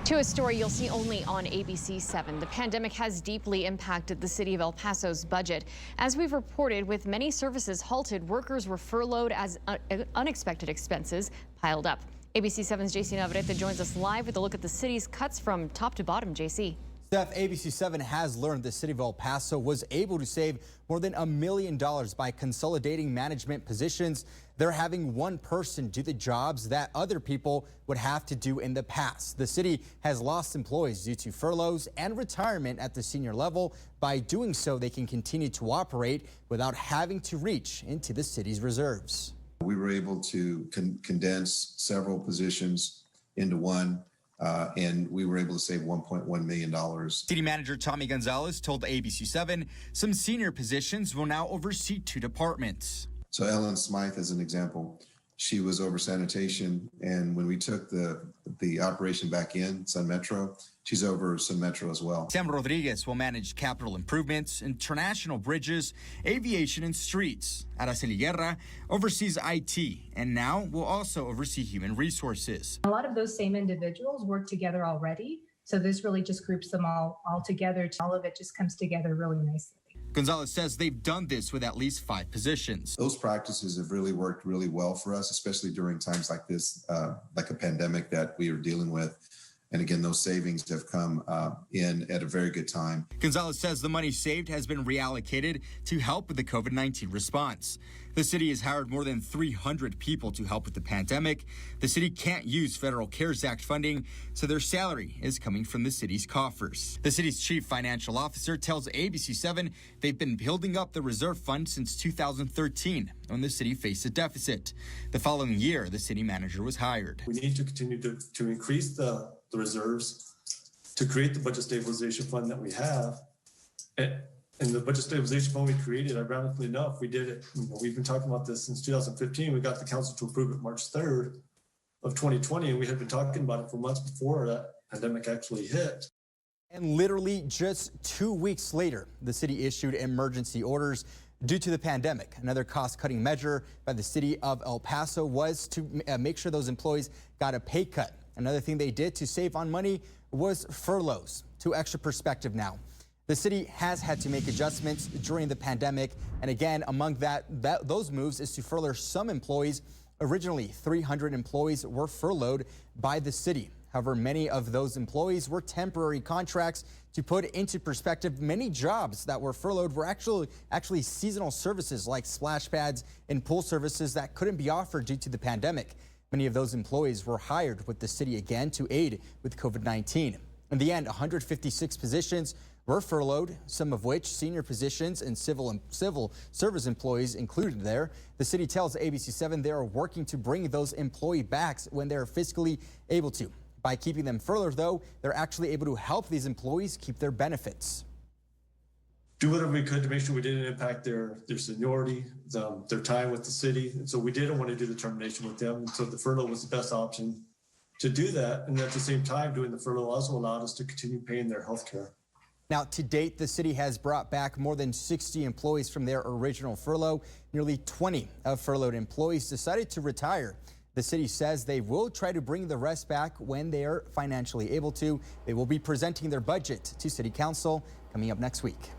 To a story you'll see only on ABC 7. The pandemic has deeply impacted the city of El Paso's budget. As we've reported, with many services halted, workers were furloughed as unexpected expenses piled up. ABC 7's JC Navarrete joins us live with a look at the city's cuts from top to bottom. JC. Steph, ABC 7 has learned the city of El Paso was able to save more than $1 million by consolidating management positions. They're having one person do the jobs that other people would have to do in the past. The city has lost employees due to furloughs and retirement at the senior level. By doing so, they can continue to operate without having to reach into the city's reserves. We were able to condense several positions into one. And we were able to save $1.1 million. City Manager Tommy Gonzalez told ABC 7 some senior positions will now oversee 2 departments. So Ellen Smythe, as an example, she was over sanitation. And when we took the operation back in, Sun Metro, she's over Sun Metro as well. Sam Rodriguez will manage capital improvements, international bridges, aviation, and streets. Araceli Guerra oversees IT and now will also oversee human resources. A lot of those same individuals work together already. So this really just groups them all together. All of it just comes together really nicely. Gonzalez says they've done this with at least 5 positions. Those practices have really worked really well for us, especially during times like this, like a pandemic that we are dealing with. And again, those savings have come in at a very good time. Gonzalez says the money saved has been reallocated to help with the COVID-19 response. The city has hired more than 300 people to help with the pandemic. The city can't use federal CARES Act funding, so their salary is coming from the city's coffers. The city's chief financial officer tells ABC 7 they've been building up the reserve fund since 2013 when the city faced a deficit. The following year, the city manager was hired. We need to continue to increase the reserves to create the budget stabilization fund that we have. And the budget stabilization fund we created, ironically enough, we did it. We've been talking about this since 2015. We got the council to approve it March 3rd of 2020, and we had been talking about it for months before that pandemic actually hit. And literally just 2 weeks later, the city issued emergency orders due to the pandemic. Another cost-cutting measure by the city of El Paso was to make sure those employees got a pay cut. Another thing they did to save on money was furloughs. To extra perspective now. The city has had to make adjustments during the pandemic. And again, among those moves is to furlough some employees. Originally, 300 employees were furloughed by the city. However, many of those employees were temporary contracts. To put into perspective, many jobs that were furloughed were actually seasonal services like splash pads and pool services that couldn't be offered due to the pandemic. Many of those employees were hired with the city again to aid with COVID-19. In the end, 156 positions were furloughed, some of which senior positions and civil service employees included there. The city tells ABC 7 they are working to bring those employee backs when they're fiscally able to. By keeping them furloughed, though, they're actually able to help these employees keep their benefits. Do whatever we could to make sure we didn't impact their seniority, their time with the city. And so we didn't want to do the termination with them. And so the furlough was the best option to do that. And at the same time, doing the furlough also allowed us to continue paying their health care. Now, to date, the city has brought back more than 60 employees from their original furlough. Nearly 20 of furloughed employees decided to retire. The city says they will try to bring the rest back when they are financially able to. They will be presenting their budget to City Council coming up next week.